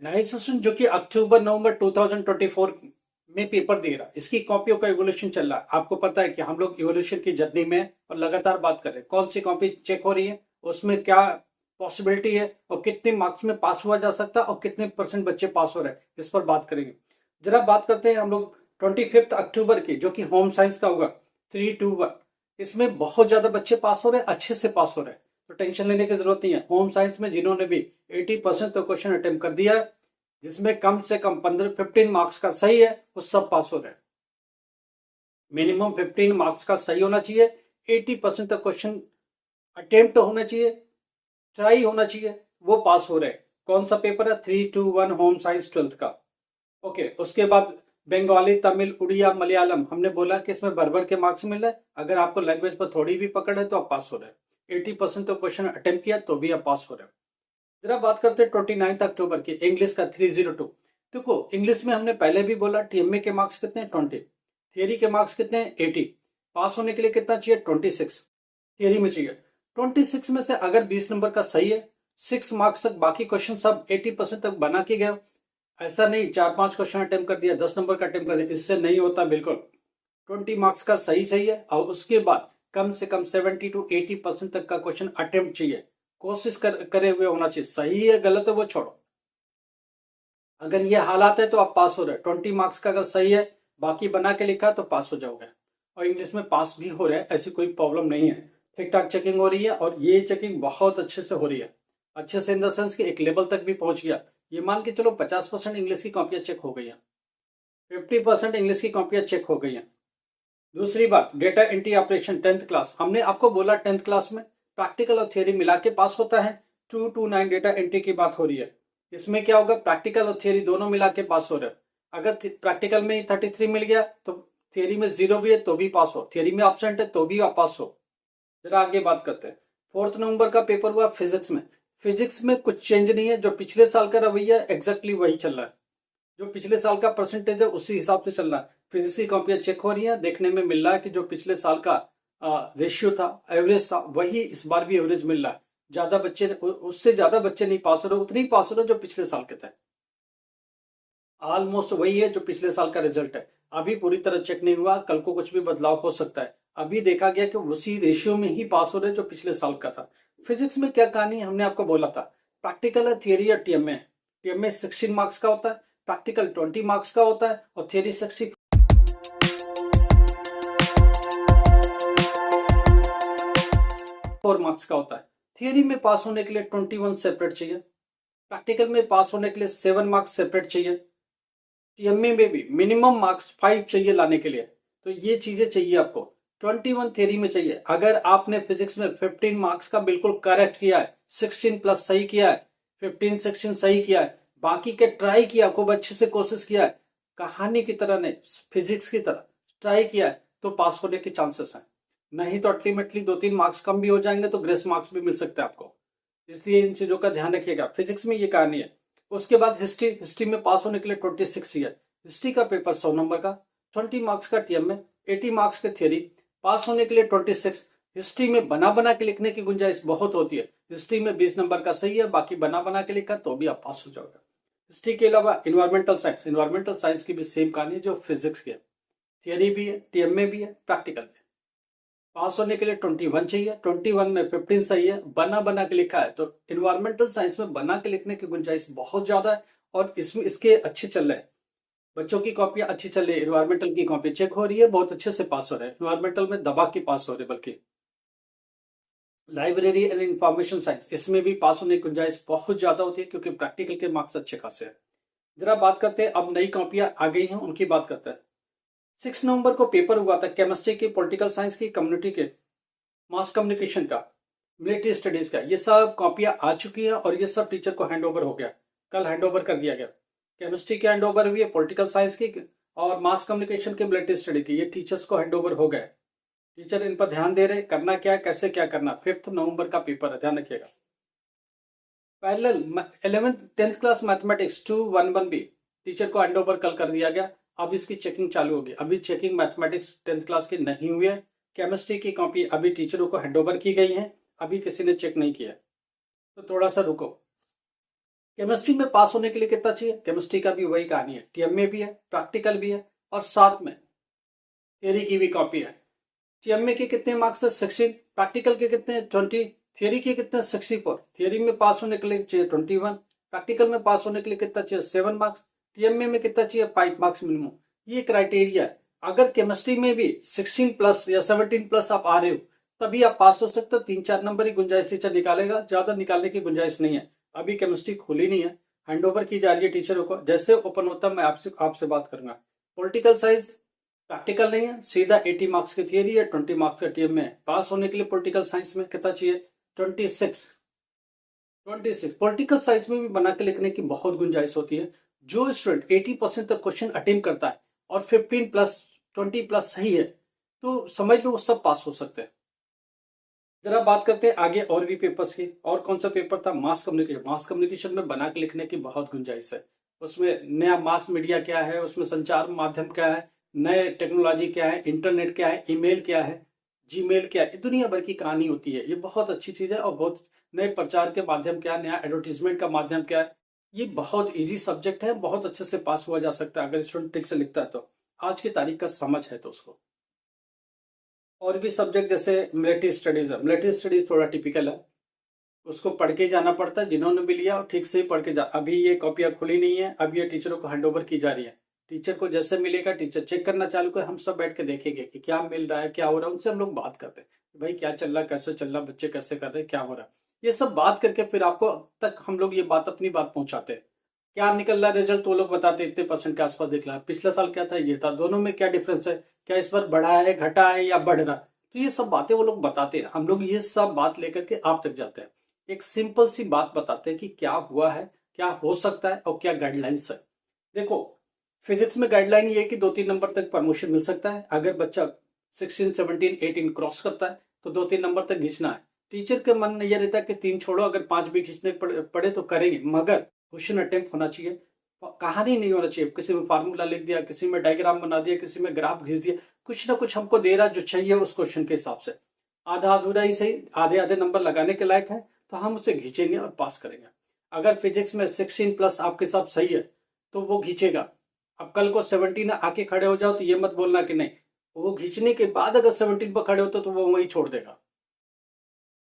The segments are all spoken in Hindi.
नए सेशन जो कि अक्टूबर नवंबर 2024 में पेपर दे रहा है, इसकी कॉपियों का इवोल्यूशन चल रहा है। आपको पता है कि हम लोग इवोल्यूशन की जर्नी में और लगातार बात कर रहे हैं कौन सी कॉपी चेक हो रही है, उसमें क्या पॉसिबिलिटी है और कितने मार्क्स में पास हुआ जा सकता है और कितने परसेंट बच्चे पास हो रहे हैं, इस पर बात करेंगे। जरा बात करते हैं हम लोग 25 अक्टूबर की, जो कि होम साइंस का होगा 3-2-1। इसमें बहुत ज्यादा बच्चे पास हो रहे हैं, अच्छे से पास हो रहे हैं, तो टेंशन लेने की जरूरत नहीं है। होम साइंस में जिन्होंने भी 80% तो क्वेश्चन अटेम्प्ट कर दिया है, जिसमें कम से कम 15-15 मार्क्स का सही है, वो सब पास हो रहे हैं। मिनिमम 15 मार्क्स का सही होना चाहिए, 80% तक क्वेश्चन अटेम्प्ट होना चाहिए, ट्राई होना चाहिए, वो पास हो रहे हैं। कौन सा पेपर है? 3-2-1 होम साइंस 12th का। ओके, उसके बाद बंगाली, तमिल, उड़िया, मलयालम, हमने बोला कि इसमें भर के मार्क्स मिल रहे हैं। अगर आपको लैंग्वेज पर थोड़ी भी पकड़ है तो आप पास हो रहे हैं। 80% तो क्वेश्चन अटेम्प्ट किया तो भी आप पास हो रहे हैं। जरा बात करते हैं 29 अक्टूबर की, इंग्लिश का 302। देखो, इंग्लिश में हमने पहले भी बोला टीएमए के मार्क्स कितने हैं? 20। थियरी के मार्क्स कितने हैं? 80। पास होने के लिए कितना चाहिए? 26 थियरी में चाहिए। 26 में से अगर 20 नंबर का सही है, 6 मार्क्स तक बाकी क्वेश्चन सब 80% तक बना के गए। ऐसा नहीं 4-5 क्वेश्चन अटेम्प्ट कर दिया, 10 नंबर का अटेम्प्ट कर दिया, इससे नहीं होता बिल्कुल। 20 मार्क्स का सही चाहिए और उसके बाद कम से कम 70-80% तक का क्वेश्चन अटेम्प्ट चाहिए। कोशिश करे हुए होना चाहिए। सही है गलत है वो छोड़ो, अगर ये हालात है तो आप पास हो रहे हैं। 20 मार्क्स का अगर सही है, बाकी बना के लिखा तो पास हो जाओगे। और इंग्लिश में पास भी हो रहे हैं, ऐसी कोई प्रॉब्लम नहीं है। ठीक ठाक चेकिंग हो रही है और ये चेकिंग बहुत अच्छे से हो रही है। अच्छे से इन द सेंस कि एक लेवल तक भी पहुंच गया। ये मान के चलो 50% इंग्लिश की कॉपियां चेक हो गई हैं, 50% इंग्लिश की कॉपियां चेक हो गई हैं। दूसरी बात, data entry operation 10th class, हमने आपको बोला 10th क्लास में प्रैक्टिकल और थियरी मिला के पास होता है। 229 डेटा एंट्री की बात हो रही है। इसमें क्या होगा? प्रैक्टिकल और थियरी दोनों मिला के पास हो रहे हैं। अगर प्रैक्टिकल में 33 मिल गया तो थियरी में 0 भी है तो भी पास हो, थियरी में एब्सेंट है तो भी आप पास हो। जरा आगे बात करते हैं। 4 नवंबर का पेपर हुआ फिजिक्स में। फिजिक्स में कुछ चेंज नहीं है, जो पिछले साल का रवैया एग्जैक्टली वही चल रहा है। जो पिछले साल का परसेंटेज है उसी हिसाब से चल रहा है। फिजिक्स की कॉपियां चेक हो रही है, देखने में मिल रहा है कि जो पिछले साल का रेशियो था, एवरेज था, वही इस बार भी एवरेज मिल रहा है। ज्यादा बच्चे, उससे ज्यादा बच्चे नहीं पास हो रहे, उतने ही पास हो रहे जो पिछले साल के थे। ऑलमोस्ट वही है जो पिछले साल का रिजल्ट है। अभी पूरी तरह चेक नहीं हुआ, कल को कुछ भी बदलाव हो सकता है। अभी देखा गया कि उसी रेशियो में ही पास हो रहे जो पिछले साल का था। फिजिक्स में क्या कहानी है, हमने आपको बोला था प्रैक्टिकल है, थियरी या टीएमए। टीएमए 16 मार्क्स का होता है, प्रैक्टिकल 20 मार्क्स का होता है और थियरी 64 मार्क्स का होता है। थियरी में पास होने के लिए 21 सेपरेट चाहिए, प्रैक्टिकल में पास होने के लिए 7 मार्क्स सेपरेट चाहिए, टीएमए में भी मिनिमम मार्क्स 5 चाहिए लाने के लिए। तो ये चीजें चाहिए आपको। 21 थ्योरी में चाहिए। अगर आपने फिजिक्स में 15 मार्क्स का बिल्कुल करेक्ट किया है, 16 प्लस सही किया है, 15-16 सही किया है, बाकी के ट्राई किया, खूब अच्छे से कोशिश किया है, कहानी की तरह नहीं फिजिक्स की तरह ट्राई किया है, तो पास होने के चांसेस हैं। नहीं तो अल्टीमेटली 2-3 मार्क्स कम भी हो जाएंगे तो ग्रेस मार्क्स भी मिल सकते हैं आपको। इसलिए इन चीजों का ध्यान रखिएगा। फिजिक्स में ये कहानी है। उसके बाद हिस्ट्री, हिस्ट्री में पास होने के लिए 26 ईयर, हिस्ट्री का पेपर 100 नंबर का, 20 मार्क्स का टीएम में, 80 मार्क्स के थियरी, पास होने के लिए 26। हिस्ट्री में बना बना के लिखने की गुंजाइश बहुत होती है। हिस्ट्री में 20 नंबर का सही है, बाकी बना बना के लिखा तो भी आप पास हो जाओगे। हिस्ट्री के अलावा इन्वायरमेंटल साइंस, इन्वायरमेंटल साइंस की भी सेम कहानी है जो फिजिक्स की है। थियरी भी है, टीएम में भी है, प्रैक्टिकल भी। पास होने के लिए 21 चाहिए, 21 में 15 सही है, बना बना के लिखा है। तो इन्वायरमेंटल साइंस में बना के लिखने की गुंजाइश बहुत ज्यादा है और इसमें इसके अच्छे चल रहे हैं। बच्चों की कॉपियां अच्छी चल रही है, इन्वायरमेंटल की कॉपी चेक हो रही है, बहुत अच्छे से पास हो रहे हैं। इन्वायरमेंटल में दबा के पास हो रहे, बल्कि लाइब्रेरी एंड इंफॉर्मेशन साइंस, इसमें भी पास होने की गुंजाइश बहुत ज्यादा होती है क्योंकि प्रैक्टिकल के मार्क्स अच्छे खासे हैं। जरा बात करते हैं, अब नई कॉपियां आ गई हैं उनकी बात करते हैं। 6 नवंबर को पेपर हुआ था केमिस्ट्री की, पॉलिटिकल साइंस की, कम्युनिटी के, मास कम्युनिकेशन का, मिलिट्री स्टडीज का। ये सब कॉपियां आ चुकी हैं और ये सब टीचर को हैंड ओवर हो गया, कल हैंड ओवर कर दिया गया। केमिस्ट्री की हैंड ओवर हुई है, पॉलिटिकल साइंस की और मास कम्युनिकेशन की, मिलिट्री स्टडी की, ये टीचर्स को हैंड ओवर हो गए। टीचर इन पर ध्यान दे रहे, करना क्या है, कैसे क्या करना। 5 नवंबर का पेपर है, ध्यान रखिएगा। Parallel 11th 10th class mathematics 211 भी टीचर को हैंड ओवर कल कर दिया गया। अब इसकी चेकिंग चालू होगी। अभी चेकिंग मैथमेटिक्स 10th क्लास की नहीं हुई है। केमिस्ट्री की कॉपी अभी टीचरों को हैंड ओवर की गई है, अभी किसी ने चेक नहीं किया, तो थोड़ा सा रुको। केमिस्ट्री में पास होने के लिए कितना चाहिए? केमिस्ट्री का भी वही कहानी है, टीएमए भी है, प्रैक्टिकल भी है और साथ में थियरी की भी कॉपी है। टीएमए के कितने मार्क्स है? 16। प्रैक्टिकल के कितने? 20। थियरी के कितने? 64। थियरी में पास होने के लिए चाहिए 21। प्रैक्टिकल में पास होने के लिए कितना चाहिए? 7 मार्क्स। टीएमए में कितना चाहिए? 5 मार्क्स मिनिमम। ये क्राइटेरिया है। अगर केमिस्ट्री में भी 16 प्लस या 17 प्लस आप आ रहे हो तभी आप पास हो सकते हो। 3-4 नंबर ही गुंजाइश टीचर निकालेगा, ज्यादा निकालने की गुंजाइश नहीं है। अभी केमिस्ट्री खुली नहीं है, हैंडओवर की जा रही है टीचरों को। जैसे ओपन होता मैं आपसे बात करूंगा। पॉलिटिकल साइंस प्रैक्टिकल नहीं है, सीधा 80 मार्क्स की थियरी है, 20 मार्क्स का टीएमए है। पास होने के लिए पॉलिटिकल साइंस में कितना चाहिए? 26। पॉलिटिकल साइंस में भी बना के लिखने की बहुत गुंजाइश होती है। जो स्टूडेंट 80% तक क्वेश्चन अटेम्प्ट करता है और 15 प्लस 20 प्लस सही है तो समझ लो वो सब पास हो सकते हैं। जरा बात करते हैं आगे और भी पेपर्स की। और कौन सा पेपर था? Mass communication. मास कम्युनिकेशन में बना के लिखने की बहुत गुंजाइश है। उसमें नया मास मीडिया क्या है, उसमें संचार माध्यम क्या है, नए टेक्नोलॉजी क्या है, इंटरनेट क्या है, ईमेल क्या है, जीमेल क्या है, दुनिया भर की कहानी होती है। ये बहुत अच्छी चीज है। और बहुत नए प्रचार के माध्यम क्या है, नया एडवर्टीजमेंट का माध्यम क्या है। ये बहुत इजी सब्जेक्ट है, बहुत अच्छे से पास हुआ जा सकता है अगर स्टूडेंट ठीक से लिखता है तो, आज की तारीख का समझ है तो उसको। और भी सब्जेक्ट जैसे मिलिट्री स्टडीज है। मिलिट्री स्टडीज थोड़ा टिपिकल है, उसको पढ़ के जाना पड़ता है। जिन्होंने भी लिया ठीक से ही पढ़ के जा। अभी ये कॉपियां खुली नहीं है, अब ये टीचरों को हैंडओवर की जा रही है। टीचर को जैसे मिलेगा टीचर चेक करना चालू कर, हम सब बैठ के देखेंगे कि क्या मिल रहा है, क्या हो रहा है। उनसे हम लोग बात करते हैं भाई क्या चल रहा है, कैसे चल रहा है, बच्चे कैसे कर रहे हैं, क्या हो रहा है। ये सब बात करके फिर आपको तक हम लोग ये बात अपनी बात पहुंचाते हैं। क्या निकल रहा है रिजल्ट वो लोग बताते, इतने परसेंट के आसपास दिख रहा है, पिछले साल क्या था ये था, दोनों में क्या डिफरेंस है, क्या इस बार बढ़ा है, घटा है या बढ़ रहा है। तो ये सब बातें वो लोग बताते हैं। हम लोग ये सब बात लेकर के आप तक जाते हैं, एक सिंपल सी बात बताते हैं कि क्या हुआ है, क्या हो सकता है और क्या गाइडलाइंस है। देखो फिजिक्स में गाइडलाइन ये है कि 2-3 नंबर तक प्रमोशन मिल सकता है। अगर बच्चा 16, 17, 18 क्रॉस करता है तो 2-3 नंबर तक घिंचना है। टीचर के मन में यह रहता है कि 3 छोड़ो, अगर 5 भी खींचने पड़े तो करेंगे, मगर क्वेश्चन अटेम्प्ट होना चाहिए। कहानी नहीं होना चाहिए, किसी में फार्मूला लिख दिया, किसी में डायग्राम बना दिया, किसी में ग्राफ खींच दिया। कुछ ना कुछ हमको दे रहा जो चाहिए उस क्वेश्चन के हिसाब से। आधा अधूरा ही सही, आधे आधे नंबर लगाने के लायक है तो हम उसे खींचेंगे और पास करेंगे। अगर फिजिक्स में 16 प्लस आपके साथ सही है तो वो खींचेगा। अब कल को 17 आके खड़े हो जाओ तो ये मत बोलना कि नहीं, वो खींचने के बाद अगर 17 पर खड़े होते तो वो वहीं छोड़ देगा।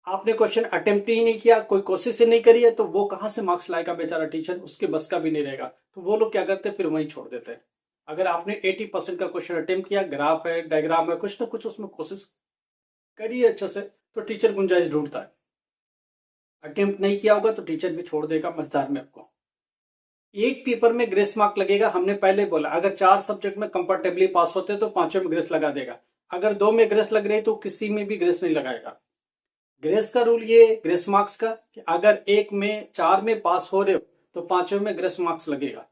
आपने क्वेश्चन अटेम्प्ट ही नहीं किया, कोई कोशिश ही नहीं करी है तो वो कहां से मार्क्स लाएगा बेचारा टीचर, उसके बस का भी नहीं रहेगा। तो वो लोग क्या करते हैं, फिर वहीं छोड़ देते हैं। अगर आपने 80% का क्वेश्चन अटेम्प्ट किया, ग्राफ है, डायग्राम है, कुछ ना कुछ उसमें कोशिश करी है अच्छे से, तो टीचर गुंजाइश ढूंढता है। अटेम्प्ट नहीं किया होगा तो टीचर भी छोड़ देगा मझधार में आपको। एक पेपर में ग्रेस मार्क लगेगा, हमने पहले बोला अगर 4 सब्जेक्ट में कंफर्टेबली पास होते तो 5 में ग्रेस लगा देगा। अगर 2 में ग्रेस लग रही तो किसी में भी ग्रेस नहीं लगाएगा। ग्रेस का रूल ये, ग्रेस मार्क्स का, कि अगर 4 में पास हो रहे हो तो 5 में ग्रेस मार्क्स लगेगा।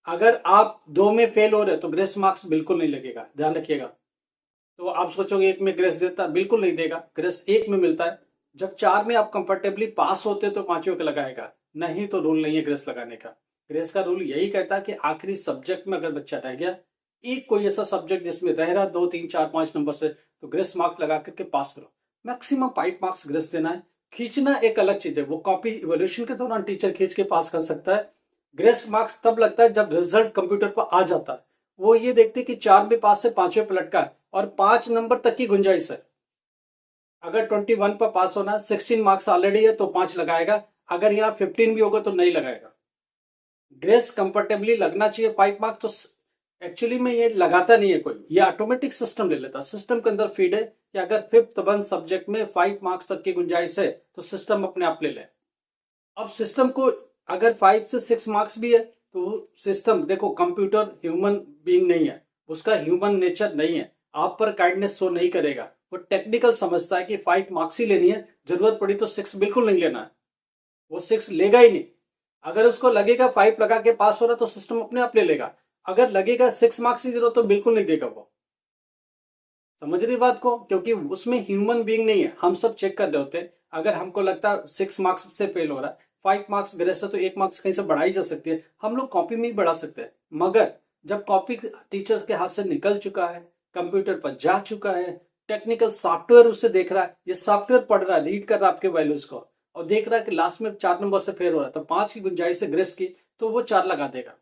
अगर आप 2 में फेल हो रहे हो तो ग्रेस मार्क्स बिल्कुल नहीं लगेगा, ध्यान रखिएगा। तो आप सोचोगे 1 में ग्रेस देता, बिल्कुल नहीं देगा। ग्रेस 1 में मिलता है। जब 4 में आप कंफर्टेबली पास होते तो 5 का लगाएगा, नहीं तो रूल नहीं है ग्रेस लगाने का। ग्रेस का रूल यही कहता है कि आखिरी सब्जेक्ट में अगर बच्चा रह गया, एक कोई ऐसा सब्जेक्ट जिसमें रह रहा 2, 3, 4, 5 नंबर से, तो ग्रेस मार्क्स लगा करके पास करो। मैक्सिमम 5 मार्क्स ग्रेस देना है। खींचना एक अलग चीज है, वो कॉपी इवोल्यूशन के दौरान टीचर खींच के पास कर सकता है। ग्रेस मार्क्स तब लगता है जब रिजल्ट कंप्यूटर पर आ जाता है। वो ये देखते कि 4 में पास है, 5 पे लटका है और 5 नंबर तक की गुंजाइश है। अगर 21 पर पास होना, 16 मार्क्स ऑलरेडी है तो 5 लगाएगा। अगर यहाँ 15 भी होगा तो नहीं लगाएगा। ग्रेस कंफर्टेबली लगना चाहिए 5 मार्क्स। तो एक्चुअली में ये लगाता नहीं है कोई, ये ऑटोमेटिक सिस्टम ले लेता। सिस्टम के अंदर फीड है कि अगर 5th 1 सब्जेक्ट में 5 मार्क्स तक की गुंजाइश है तो सिस्टम अपने आप ले ले। अब सिस्टम को अगर 5 से 6 मार्क्स भी है तो सिस्टम, देखो कंप्यूटर ह्यूमन बीइंग नहीं है, उसका ह्यूमन नेचर नहीं है, आप पर काइंडनेस शो नहीं करेगा। वो टेक्निकल समझता है कि 5 मार्क्स ही लेनी है, जरूरत पड़ी तो 6 बिल्कुल नहीं लेना है, वो 6 लेगा ही नहीं। अगर उसको लगेगा 5 लगा के पास हो रहा तो सिस्टम अपने आप ले लेगा। अगर लगेगा 6 मार्क्स ही जरूरत तो बिल्कुल नहीं देगा वो। समझ रही बात को, क्योंकि उसमें ह्यूमन बीइंग नहीं है। हम सब चेक कर रहे होते हैं, अगर हमको लगता है 6 मार्क्स से फेल हो रहा है, 5 मार्क्स ग्रेस है तो 1 मार्क्स कहीं से बढ़ाई जा सकती है, हम लोग कॉपी में ही बढ़ा सकते हैं। मगर जब कॉपी टीचर्स के हाथ से निकल चुका है, कंप्यूटर पर जा चुका है, टेक्निकल सॉफ्टवेयर उससे देख रहा है, ये सॉफ्टवेयर पढ़ रहा है, रीड कर रहा है आपके वैल्यूज को, और देख रहा है कि लास्ट में 4 नंबर से फेल हो रहा है तो 5 की गुंजाइश है ग्रेस की, तो वो 4 लगा देगा।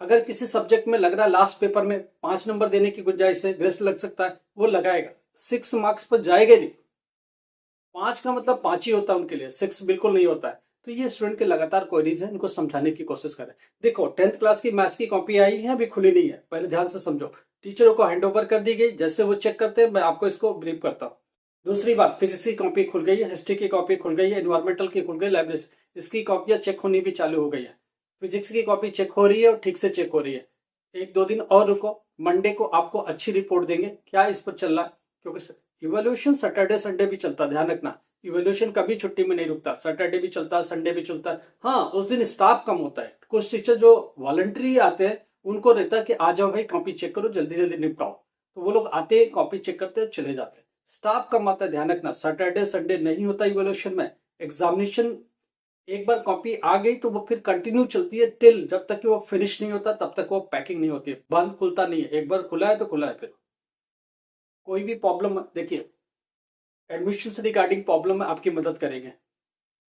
अगर किसी सब्जेक्ट में लग रहा है लास्ट पेपर में 5 नंबर देने की गुंजाइश है, ग्रेस लग सकता है, वो लगाएगा। 6 मार्क्स पर जाएगा नहीं। 5 का मतलब 5 ही होता है उनके लिए, 6 बिल्कुल नहीं होता है। तो ये स्टूडेंट के लगातार क्वेरीज है, इनको समझाने की कोशिश करें। देखो 10th क्लास की मैथ्स की कॉपी आई है, अभी खुली नहीं है, पहले ध्यान से समझो। टीचरों को हैंड ओवर कर दी गई, जैसे वो चेक करते हैं मैं आपको इसको ब्रीफ करता हूँ। दूसरी बात, फिजिक्स की कॉपी खुल गई है, हिस्ट्री की कॉपी खुल गई है, एनवायरमेंटल की खुल गई, लाइब्रेरी इसकी कॉपियां चेक होनी भी चालू हो गई है। फिजिक्स की कॉपी चेक हो रही है और ठीक से चेक हो रही है। 1-2 दिन और रुको, मंडे को आपको अच्छी रिपोर्ट देंगे क्या इस पर चल रहा है, क्योंकि इवोल्यूशन सैटरडे संडे भी चलता है, ध्यान रखना। इवोल्यूशन कभी छुट्टी में नहीं रुकता, सैटरडे भी चलता है, संडे भी चलता है। हाँ, उस दिन स्टाफ कम होता है, कुछ टीचर जो वॉलंटरी आते हैं उनको रहता है कि आ जाओ भाई कॉपी चेक करो, जल्दी जल्दी निपटाओ, तो वो लोग आते हैं, कॉपी चेक करते हैं, चले जाते हैं। स्टाफ कम आता है, ध्यान रखना। सैटरडे संडे नहीं होता इवोल्यूशन में। एग्जामिनेशन एक बार कॉपी आ गई तो वो फिर कंटिन्यू चलती है टिल जब तक कि वो फिनिश नहीं होता, तब तक वो पैकिंग नहीं होती है, बंद खुलता नहीं है। एक बार खुला है तो खुला है। फिर कोई भी प्रॉब्लम, देखिए एडमिशन से रिगार्डिंग प्रॉब्लम में आपकी मदद करेंगे।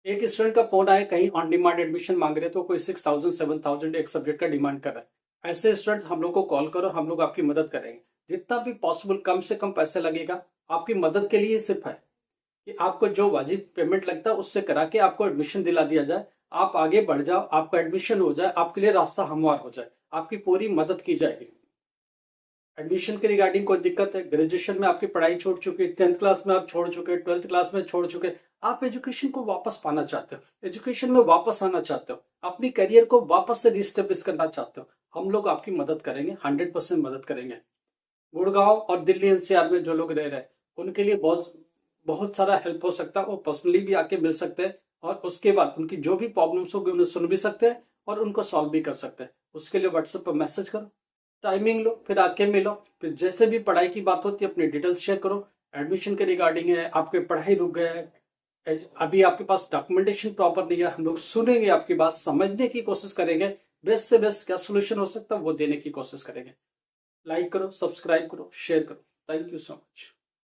एक स्टूडेंट का फोन आया, कहीं ऑन डिमांड एडमिशन मांग रहे, तो कोई 6,000 7,000 एक सब्जेक्ट का डिमांड कर रहा है। ऐसे स्टूडेंट हम लोग को कॉल करो, हम लोग आपकी मदद करेंगे। जितना भी पॉसिबल कम से कम पैसे लगेगा, आपकी मदद के लिए सिर्फ है कि आपको जो वाजिब पेमेंट लगता है उससे करा के आपको एडमिशन दिला दिया जाए, आप आगे बढ़ जाओ, आपका एडमिशन हो जाए, आपके लिए रास्ता हमवार हो जाए, आपकी पूरी मदद की जाएगी। एडमिशन के रिगार्डिंग कोई दिक्कत है, ग्रेजुएशन में आपकी पढ़ाई छोड़ चुकी है, 10th क्लास में आप छोड़ चुके, 12th क्लास में छोड़ चुके, आप एजुकेशन को वापस पाना चाहते हो, एजुकेशन में वापस आना चाहते हो, अपनी करियर को वापस से रिस्टेब्लिश करना चाहते हो, हम लोग आपकी मदद करेंगे, 100% मदद करेंगे। गुड़गांव और दिल्ली एनसीआर में जो लोग रह रहे हैं उनके लिए बहुत बहुत सारा हेल्प हो सकता है, वो पर्सनली भी आके मिल सकते हैं और उसके बाद उनकी जो भी प्रॉब्लम्स होगी उन्हें सुन भी सकते हैं और उनको सॉल्व भी कर सकते हैं। उसके लिए व्हाट्सएप पर मैसेज करो, टाइमिंग लो, फिर आके मिलो, फिर जैसे भी पढ़ाई की बात होती है अपनी डिटेल्स शेयर करो। एडमिशन के रिगार्डिंग है, आपके पढ़ाई रुक गया है, अभी आपके पास डॉक्यूमेंटेशन प्रॉपर नहीं है, हम लोग सुनेंगे आपकी बात, समझने की कोशिश करेंगे, बेस्ट से बेस्ट क्या सोल्यूशन हो सकता है वो देने की कोशिश करेंगे। लाइक करो, सब्सक्राइब करो, शेयर करो। Thank you so much.